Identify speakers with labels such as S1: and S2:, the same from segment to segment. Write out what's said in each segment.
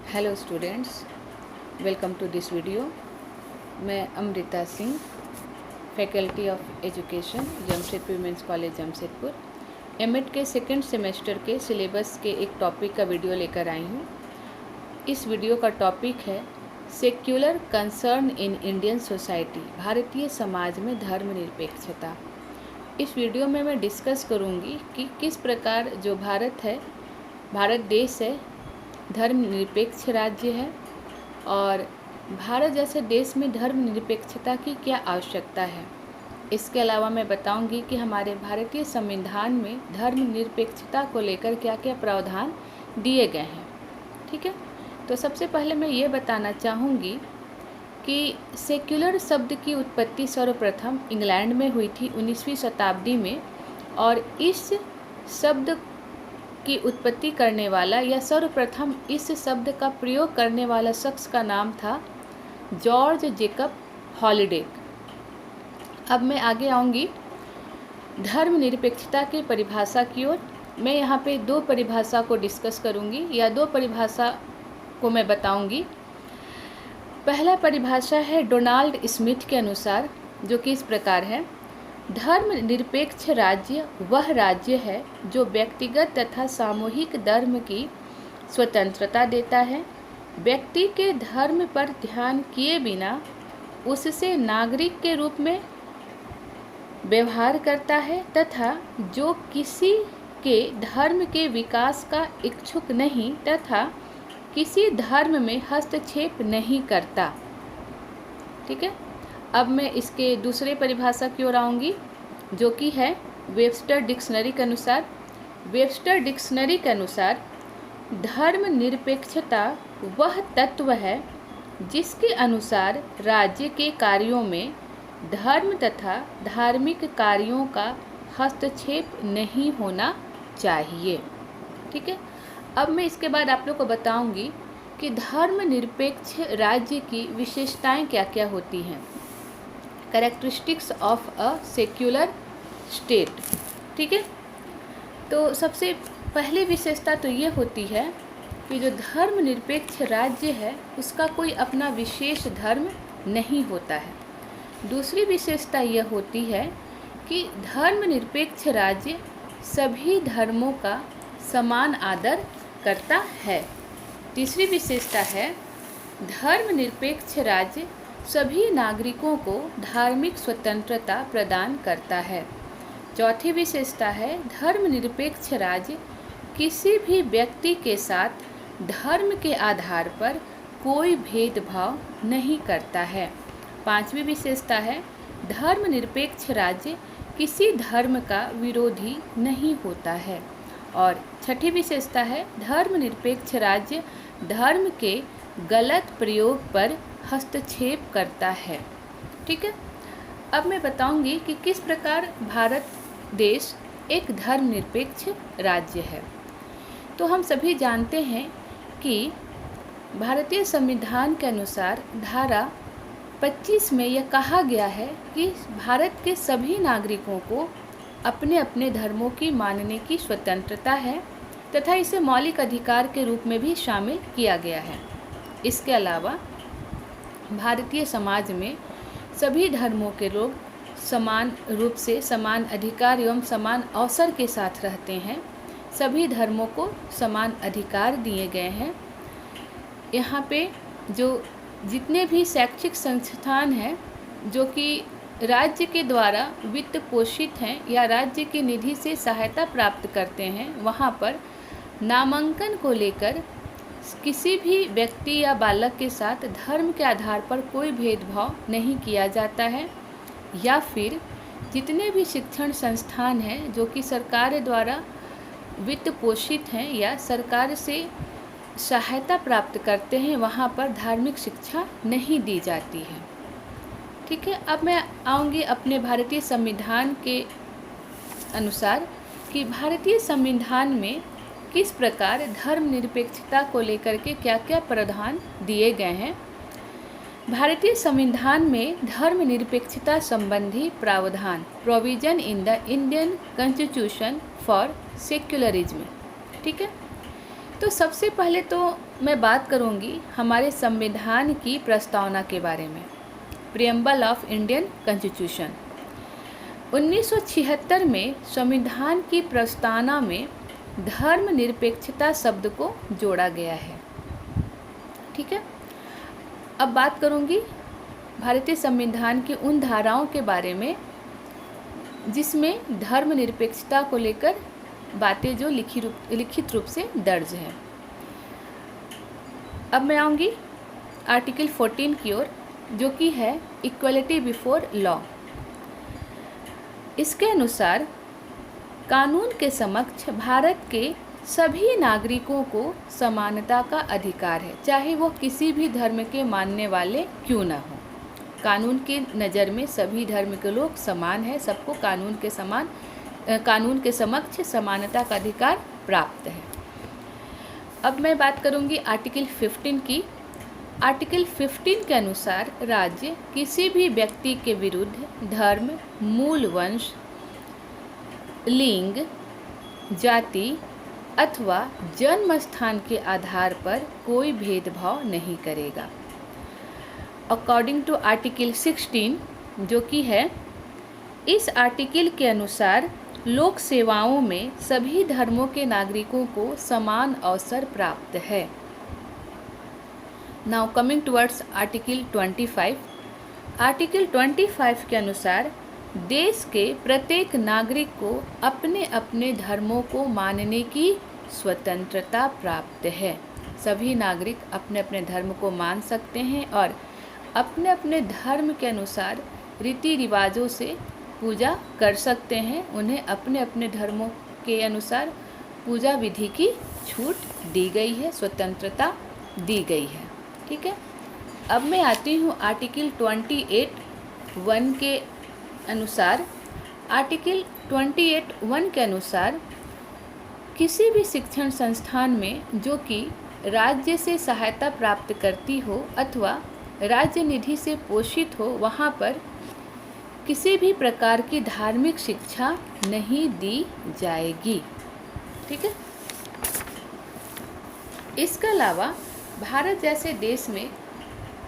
S1: Hello students, welcome to this video. मैं Amrita Singh, faculty of education, Jamshedpur women's college Jamshedpur, M Ed के second semester के syllabus के एक टॉपिक का वीडियो लेकर आई हूँ। इस वीडियो का टॉपिक है secular concern in Indian society, Bharatiya Samaj में धर्मनिरपेक्षता। इस वीडियो में मैं डिस्कस करूँगी कि किस प्रकार जो भारत देश है धर्मनिरपेक्ष राज्य है और भारत जैसे देश में धर्मनिरपेक्षता की क्या आवश्यकता है। इसके अलावा मैं बताऊंगी कि हमारे भारतीय संविधान में धर्मनिरपेक्षता को लेकर क्या क्या प्रावधान दिए गए हैं। ठीक है, तो सबसे पहले मैं ये बताना चाहूँगी कि सेक्युलर शब्द की उत्पत्ति सर्वप्रथम इंग्लैंड में हुई थी 19वीं शताब्दी में, और इस शब्द की उत्पत्ति करने वाला या सर्वप्रथम इस शब्द का प्रयोग करने वाला शख्स का नाम था जॉर्ज जेकब हॉलिडे। अब मैं आगे आऊँगी धर्मनिरपेक्षता की परिभाषा की ओर। मैं यहाँ पे दो परिभाषा को डिस्कस करूँगी या दो परिभाषा को मैं बताऊँगी। पहला परिभाषा है डोनाल्ड स्मिथ के अनुसार, जो कि इस प्रकार है: धर्मनिरपेक्ष राज्य वह राज्य है जो व्यक्तिगत तथा सामूहिक धर्म की स्वतंत्रता देता है, व्यक्ति के धर्म पर ध्यान किए बिना उससे नागरिक के रूप में व्यवहार करता है तथा जो किसी के धर्म के विकास का इच्छुक नहीं तथा किसी धर्म में हस्तक्षेप नहीं करता। ठीक है, अब मैं इसके दूसरे परिभाषा की ओर आऊँगी, जो कि है वेबस्टर डिक्शनरी के अनुसार। वेबस्टर डिक्शनरी के अनुसार धर्मनिरपेक्षता वह तत्व है जिसके अनुसार राज्य के कार्यों में धर्म तथा धार्मिक कार्यों का हस्तक्षेप नहीं होना चाहिए। ठीक है, अब मैं इसके बाद आप लोग को बताऊंगी कि धर्मनिरपेक्ष राज्य की विशेषताएं क्या क्या होती हैं, characteristics of a secular state. ठीक है, तो सबसे पहली विशेषता तो ये होती है कि जो धर्मनिरपेक्ष राज्य है उसका कोई अपना विशेष धर्म नहीं होता है। दूसरी विशेषता यह होती है कि धर्मनिरपेक्ष राज्य सभी धर्मों का समान आदर करता है। तीसरी विशेषता है धर्मनिरपेक्ष राज्य सभी नागरिकों को धार्मिक स्वतंत्रता प्रदान करता है। चौथी विशेषता है धर्मनिरपेक्ष राज्य किसी भी व्यक्ति के साथ धर्म के आधार पर कोई भेदभाव नहीं करता है। पांचवी विशेषता है धर्मनिरपेक्ष राज्य किसी धर्म का विरोधी नहीं होता है। और छठी विशेषता है धर्मनिरपेक्ष राज्य धर्म के गलत प्रयोग पर हस्तक्षेप करता है। ठीक है, अब मैं बताऊंगी कि किस प्रकार भारत देश एक धर्मनिरपेक्ष राज्य है। तो हम सभी जानते हैं कि भारतीय संविधान के अनुसार धारा 25 में यह कहा गया है कि भारत के सभी नागरिकों को अपने अपने धर्मों की मानने की स्वतंत्रता है तथा इसे मौलिक अधिकार के रूप में भी शामिल किया गया है। इसके अलावा भारतीय समाज में सभी धर्मों के लोग समान रूप से समान अधिकार एवं समान अवसर के साथ रहते हैं। सभी धर्मों को समान अधिकार दिए गए हैं। यहाँ पे जो जितने भी शैक्षिक संस्थान हैं जो कि राज्य के द्वारा वित्त पोषित हैं या राज्य की निधि से सहायता प्राप्त करते हैं, वहाँ पर नामांकन को लेकर किसी भी व्यक्ति या बालक के साथ धर्म के आधार पर कोई भेदभाव नहीं किया जाता है। या फिर जितने भी शिक्षण संस्थान हैं जो कि सरकार द्वारा वित्त पोषित हैं या सरकार से सहायता प्राप्त करते हैं, वहाँ पर धार्मिक शिक्षा नहीं दी जाती है। ठीक है, अब मैं आऊँगी अपने भारतीय संविधान के अनुसार कि भारतीय संविधान में किस प्रकार धर्मनिरपेक्षता को लेकर के क्या क्या प्रावधान दिए गए हैं। भारतीय संविधान में धर्मनिरपेक्षता संबंधी प्रावधान, provision in the Indian constitution for secularism. ठीक है, तो सबसे पहले तो मैं बात करूंगी हमारे संविधान की प्रस्तावना के बारे में। प्रियम्बल ऑफ इंडियन कॉन्स्टिट्यूशन 1976 में संविधान की प्रस्तावना में धर्मनिरपेक्षता शब्द को जोड़ा गया है। ठीक है, अब बात करूंगी भारतीय संविधान की उन धाराओं के बारे में जिसमें धर्मनिरपेक्षता को लेकर बातें जो लिखित रूप से दर्ज हैं। अब मैं आऊँगी आर्टिकल 14 की ओर, जो कि है इक्वलिटी बिफोर लॉ। इसके अनुसार कानून के समक्ष भारत के सभी नागरिकों को समानता का अधिकार है, चाहे वो किसी भी धर्म के मानने वाले क्यों न हो। कानून के नज़र में सभी धर्म के लोग समान हैं, सबको कानून के समक्ष समानता का अधिकार प्राप्त है। अब मैं बात करूंगी आर्टिकल 15 की। आर्टिकल 15 के अनुसार राज्य किसी भी व्यक्ति के विरुद्ध धर्म, मूल वंश, लिंग, जाति अथवा जन्म स्थान के आधार पर कोई भेदभाव नहीं करेगा। अकॉर्डिंग टू आर्टिकल 16, जो कि है, इस आर्टिकल के अनुसार लोक सेवाओं में सभी धर्मों के नागरिकों को समान अवसर प्राप्त है। Now coming towards article 25। Article 25 के अनुसार देश के प्रत्येक नागरिक को अपने अपने धर्मों को मानने की स्वतंत्रता प्राप्त है। सभी नागरिक अपने अपने धर्म को मान सकते हैं और अपने अपने धर्म के अनुसार रीति रिवाजों से पूजा कर सकते हैं। उन्हें अपने अपने धर्मों के अनुसार पूजा विधि की छूट दी गई है, स्वतंत्रता दी गई है। ठीक है, अब मैं आती हूँ आर्टिकल 28(1) के अनुसार। आर्टिकल 28(1) के अनुसार किसी भी शिक्षण संस्थान में जो कि राज्य से सहायता प्राप्त करती हो अथवा राज्य निधि से पोषित हो, वहाँ पर किसी भी प्रकार की धार्मिक शिक्षा नहीं दी जाएगी। ठीक है, इसके अलावा भारत जैसे देश में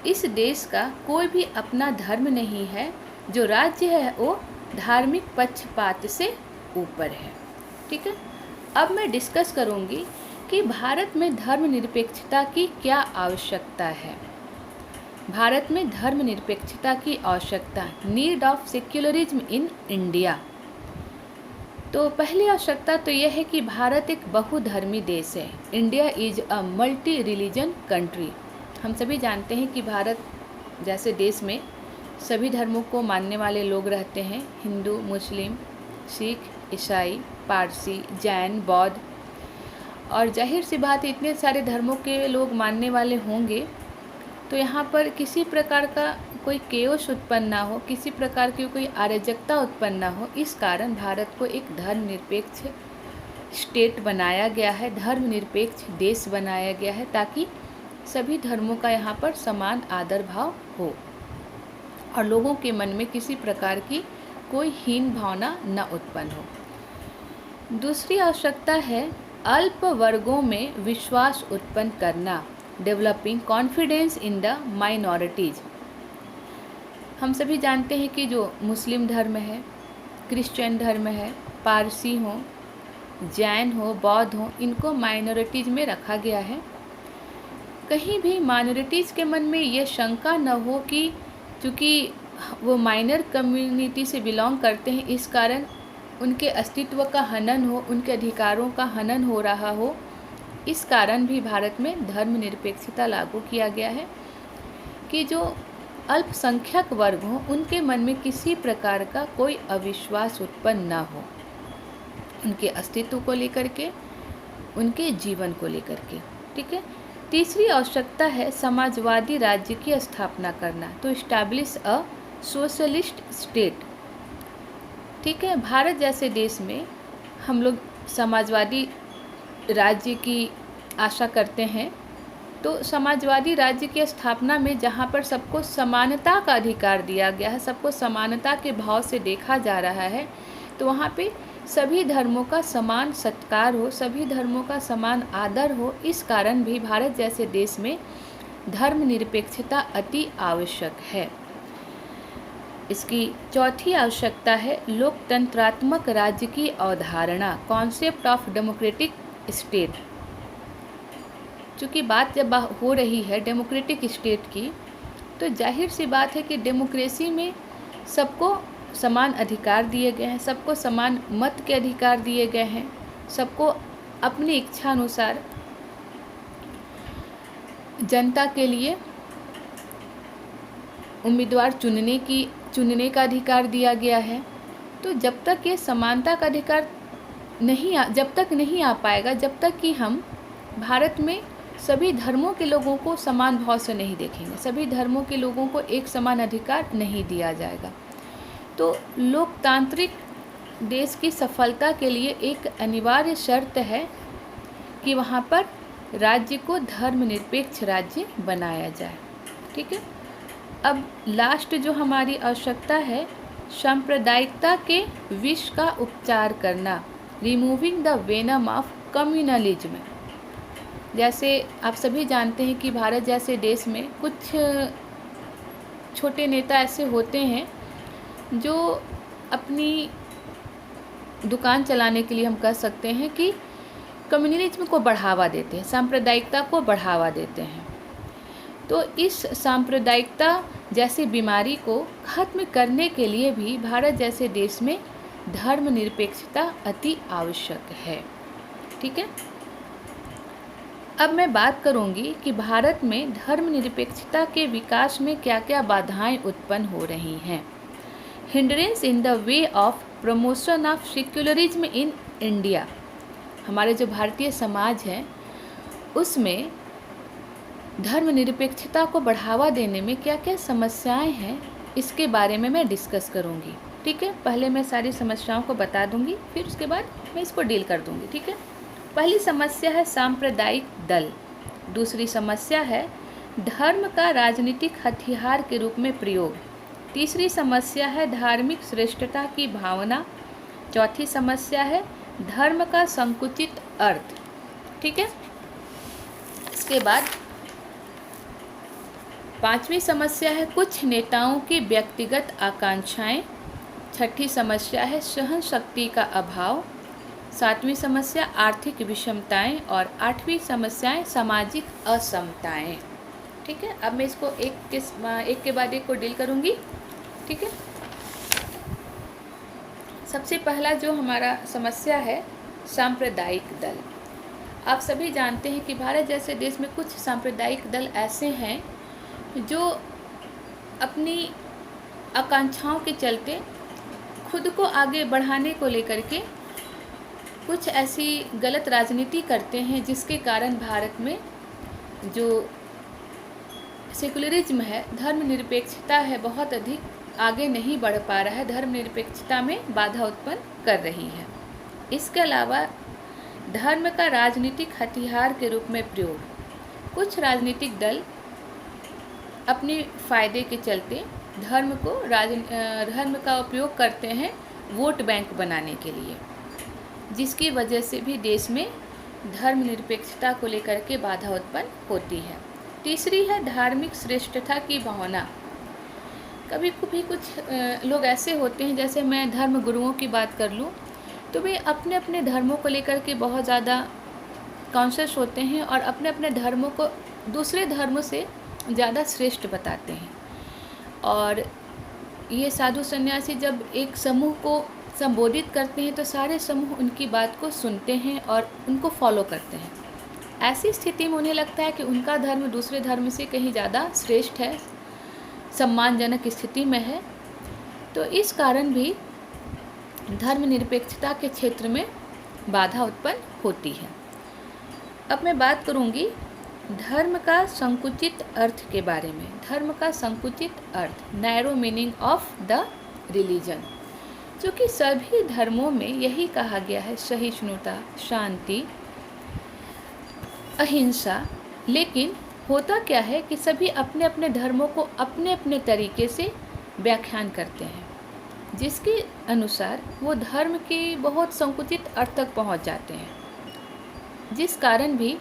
S1: इस देश का कोई भी अपना धर्म नहीं है। जो राज्य है वो धार्मिक पक्षपात से ऊपर है। ठीक है, अब मैं डिस्कस करूंगी कि भारत में धर्मनिरपेक्षता की क्या आवश्यकता है। भारत में धर्मनिरपेक्षता की आवश्यकता, need of secularism in India. तो पहली आवश्यकता तो यह है कि भारत एक बहुधर्मी देश है। India is a multi religion country. हम सभी जानते हैं कि भारत जैसे देश में सभी धर्मों को मानने वाले लोग रहते हैं। हिंदू, मुस्लिम, सिख, ईसाई, पारसी, जैन, बौद्ध, और जाहिर सी बात है इतने सारे धर्मों के लोग मानने वाले होंगे तो यहाँ पर किसी प्रकार का कोई केओस उत्पन्न ना हो, किसी प्रकार की कोई अराजकता उत्पन्न ना हो। इस कारण भारत को एक धर्मनिरपेक्ष स्टेट बनाया गया है, धर्मनिरपेक्ष देश बनाया गया है, ताकि सभी धर्मों का यहाँ पर समान आदर भाव हो और लोगों के मन में किसी प्रकार की कोई हीन भावना न उत्पन्न हो। दूसरी आवश्यकता है अल्प वर्गों में विश्वास उत्पन्न करना, developing confidence in the minorities. हम सभी जानते हैं कि जो मुस्लिम धर्म है, क्रिश्चियन धर्म है, पारसी हो, जैन हो, बौद्ध हो, इनको माइनॉरिटीज़ में रखा गया है। कहीं भी माइनॉरिटीज़ के मन में ये शंका न हो कि चूँकि वो माइनर कम्युनिटी से बिलोंग करते हैं, इस कारण उनके अस्तित्व का हनन हो, उनके अधिकारों का हनन हो रहा हो। इस कारण भी भारत में धर्मनिरपेक्षता लागू किया गया है कि जो अल्पसंख्यक वर्ग हों उनके मन में किसी प्रकार का कोई अविश्वास उत्पन्न ना हो, उनके अस्तित्व को लेकर के, उनके जीवन को लेकर के। ठीक है, तीसरी आवश्यकता है समाजवादी राज्य की स्थापना करना, तो इस्टेब्लिश अ सोशलिस्ट स्टेट। ठीक है, भारत जैसे देश में हम लोग समाजवादी राज्य की आशा करते हैं। तो समाजवादी राज्य की स्थापना में जहाँ पर सबको समानता का अधिकार दिया गया है, सबको समानता के भाव से देखा जा रहा है, तो वहाँ पे सभी धर्मों का समान सत्कार हो, सभी धर्मों का समान आदर हो। इस कारण भी भारत जैसे देश में धर्मनिरपेक्षता अति आवश्यक है। इसकी चौथी आवश्यकता है लोकतंत्रात्मक राज्य की अवधारणा, कॉन्सेप्ट ऑफ डेमोक्रेटिक स्टेट। चूँकि बात जब हो रही है डेमोक्रेटिक स्टेट की, तो जाहिर सी बात है कि डेमोक्रेसी में सबको समान अधिकार दिए गए हैं, सबको समान मत के अधिकार दिए गए हैं, सबको अपनी इच्छा अनुसार जनता के लिए उम्मीदवार चुनने का अधिकार दिया गया है। तो जब तक ये समानता का अधिकार जब तक नहीं आ पाएगा, जब तक कि हम भारत में सभी धर्मों के लोगों को समान भाव से नहीं देखेंगे, सभी धर्मों के लोगों को एक समान अधिकार नहीं दिया जाएगा, तो लोकतांत्रिक देश की सफलता के लिए एक अनिवार्य शर्त है कि वहाँ पर राज्य को धर्मनिरपेक्ष राज्य बनाया जाए। ठीक है। अब लास्ट जो हमारी आवश्यकता है, सांप्रदायिकता के विष का उपचार करना, removing the venom of communalism. जैसे आप सभी जानते हैं कि भारत जैसे देश में कुछ छोटे नेता ऐसे होते हैं जो अपनी दुकान चलाने के लिए हम कह सकते हैं कि कम्युनलिज्म को बढ़ावा देते हैं, सांप्रदायिकता को बढ़ावा देते हैं। तो इस सांप्रदायिकता जैसी बीमारी को खत्म करने के लिए भी भारत जैसे देश में धर्मनिरपेक्षता अति आवश्यक है। ठीक है। अब मैं बात करूंगी कि भारत में धर्मनिरपेक्षता के विकास में क्या क्या बाधाएं उत्पन्न हो रही हैं। Hindrance in the way of promotion of secularism in India. हमारे जो भारतीय समाज है उसमें धर्मनिरपेक्षता को बढ़ावा देने में क्या क्या समस्याएं हैं, इसके बारे में मैं डिस्कस करूंगी। ठीक है। पहले मैं सारी समस्याओं को बता दूंगी, फिर उसके बाद मैं इसको डील कर दूंगी। ठीक है। पहली समस्या है सांप्रदायिक दल। दूसरी समस्या है धर्म का राजनीतिक हथियार के रूप में प्रयोग। तीसरी समस्या है धार्मिक श्रेष्ठता की भावना। चौथी समस्या है धर्म का संकुचित अर्थ। ठीक है। इसके बाद पांचवी समस्या है कुछ नेताओं की व्यक्तिगत आकांक्षाएं। छठी समस्या है सहन शक्ति का अभाव। सातवीं समस्या आर्थिक विषमताएं और आठवीं समस्याएं सामाजिक असमताएं। ठीक है। अब मैं इसको एक के बाद एक को डील करूंगी। ठीक है। सबसे पहला जो हमारा समस्या है सांप्रदायिक दल। आप सभी जानते हैं कि भारत जैसे देश में कुछ सांप्रदायिक दल ऐसे हैं जो अपनी आकांक्षाओं के चलते खुद को आगे बढ़ाने को लेकर के कुछ ऐसी गलत राजनीति करते हैं, जिसके कारण भारत में जो सेकुलरिज्म है, धर्मनिरपेक्षता है, बहुत अधिक आगे नहीं बढ़ पा रहा है, धर्मनिरपेक्षता में बाधा उत्पन्न कर रही है। इसके अलावा धर्म का राजनीतिक हथियार के रूप में प्रयोग। कुछ राजनीतिक दल अपने फायदे के चलते धर्म का उपयोग करते हैं वोट बैंक बनाने के लिए, जिसकी वजह से भी देश में धर्मनिरपेक्षता को लेकर के बाधा उत्पन्न होती है। तीसरी है धार्मिक श्रेष्ठता की भावना। कभी कभी कुछ लोग ऐसे होते हैं, जैसे मैं धर्म गुरुओं की बात कर लूँ तो वे अपने अपने धर्मों को लेकर के बहुत ज़्यादा कॉन्शियस होते हैं और अपने अपने धर्मों को दूसरे धर्मों से ज़्यादा श्रेष्ठ बताते हैं। और ये साधु सन्यासी जब एक समूह को संबोधित करते हैं तो सारे समूह उनकी बात को सुनते हैं और उनको फॉलो करते हैं। ऐसी स्थिति में उन्हें लगता है कि उनका धर्म दूसरे धर्म से कहीं ज़्यादा श्रेष्ठ है, सम्मानजनक स्थिति में है। तो इस कारण भी धर्मनिरपेक्षता के क्षेत्र में बाधा उत्पन्न होती है। अब मैं बात करूंगी धर्म का संकुचित अर्थ के बारे में। धर्म का संकुचित अर्थ, narrow meaning of the religion. क्योंकि सभी धर्मों में यही कहा गया है, सहिष्णुता, शांति, अहिंसा। लेकिन होता क्या है कि सभी अपने अपने धर्मों को अपने अपने तरीके से व्याख्यान करते हैं। जिसके अनुसार वो धर्म के बहुत संकुचित अर्थ तक पहुंच जाते हैं, जिस कारण भी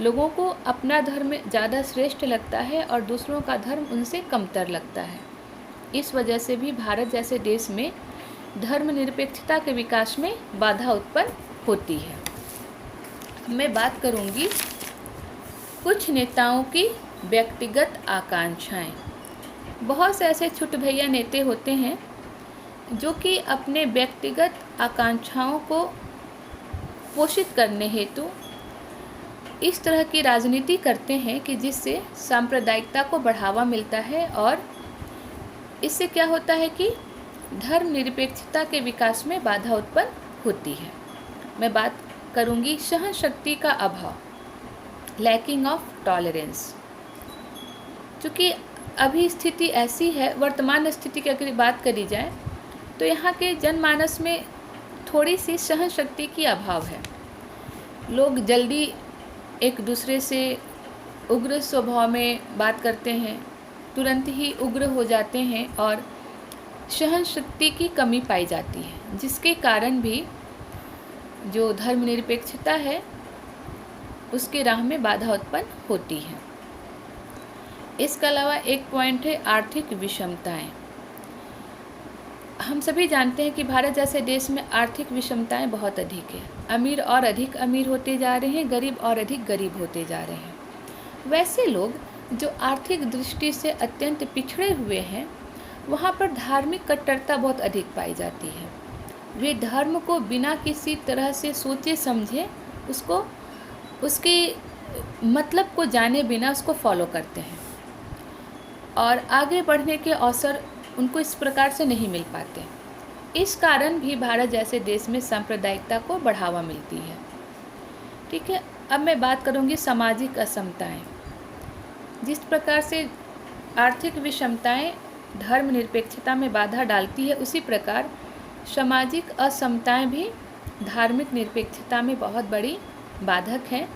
S1: लोगों को अपना धर्म ज़्यादा श्रेष्ठ लगता है और दूसरों का धर्म उनसे कमतर लगता है। इस वजह से भी भारत जैसे देश में धर्मनिरपेक्षता के विकास में बाधा उत्पन्न होती है। मैं बात करूंगी कुछ नेताओं की व्यक्तिगत आकांक्षाएं। बहुत से ऐसे छोटे भैया नेता होते हैं जो कि अपने व्यक्तिगत आकांक्षाओं को पोषित करने हेतु इस तरह की राजनीति करते हैं कि जिससे सांप्रदायिकता को बढ़ावा मिलता है और इससे क्या होता है कि धर्मनिरपेक्षता के विकास में बाधा उत्पन्न होती है। मैं बात करूंगी सहन शक्ति का अभाव, लैकिंग ऑफ टॉलरेंस। क्योंकि अभी स्थिति ऐसी है, वर्तमान स्थिति की अगर बात करी जाए तो यहाँ के जनमानस में थोड़ी सी सहन शक्ति की अभाव है। लोग जल्दी एक दूसरे से उग्र स्वभाव में बात करते हैं, तुरंत ही उग्र हो जाते हैं और सहन शक्ति की कमी पाई जाती है, जिसके कारण भी जो धर्मनिरपेक्षता है उसके राह में बाधा उत्पन्न होती है। इसके अलावा एक पॉइंट है आर्थिक विषमताएं। हम सभी जानते हैं कि भारत जैसे देश में आर्थिक विषमताएं बहुत अधिक है। अमीर और अधिक अमीर होते जा रहे हैं, गरीब और अधिक गरीब होते जा रहे हैं। वैसे लोग जो आर्थिक दृष्टि से अत्यंत पिछड़े हुए हैं, वहाँ पर धार्मिक कट्टरता बहुत अधिक पाई जाती है। वे धर्म को बिना किसी तरह से सोचे समझे उसके मतलब को जाने बिना उसको फॉलो करते हैं और आगे बढ़ने के अवसर उनको इस प्रकार से नहीं मिल पाते। इस कारण भी भारत जैसे देश में सांप्रदायिकता को बढ़ावा मिलती है। ठीक है, अब मैं बात करूंगी सामाजिक असमताएं। जिस प्रकार से आर्थिक विषमताएं धर्मनिरपेक्षता में बाधा डालती है, उसी प्रकार सामाजिक असमताएं भी धार्मिक निरपेक्षता में बहुत बड़ी बाधक है।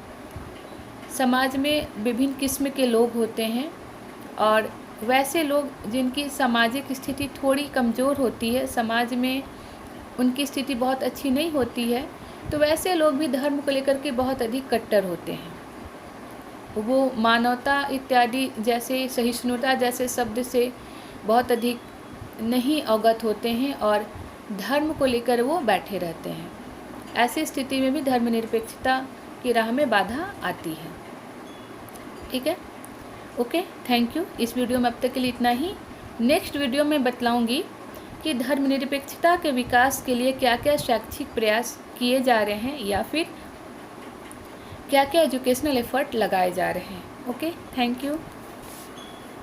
S1: समाज में विभिन्न किस्म के लोग होते हैं और वैसे लोग जिनकी सामाजिक स्थिति थोड़ी कमज़ोर होती है, समाज में उनकी स्थिति बहुत अच्छी नहीं होती है, तो वैसे लोग भी धर्म को लेकर के बहुत अधिक कट्टर होते हैं। वो मानवता इत्यादि जैसे सहिष्णुता जैसे शब्द से बहुत अधिक नहीं अवगत होते हैं और धर्म को लेकर वो बैठे रहते हैं। ऐसी स्थिति में भी धर्मनिरपेक्षता की राह में बाधा आती है। ठीक है, ओके, थैंक यू। इस वीडियो में अब तक के लिए इतना ही। नेक्स्ट वीडियो में बतलाऊंगी कि धर्मनिरपेक्षता के विकास के लिए क्या क्या शैक्षिक प्रयास किए जा रहे हैं या फिर क्या क्या एजुकेशनल एफर्ट लगाए जा रहे हैं। Okay, thank you.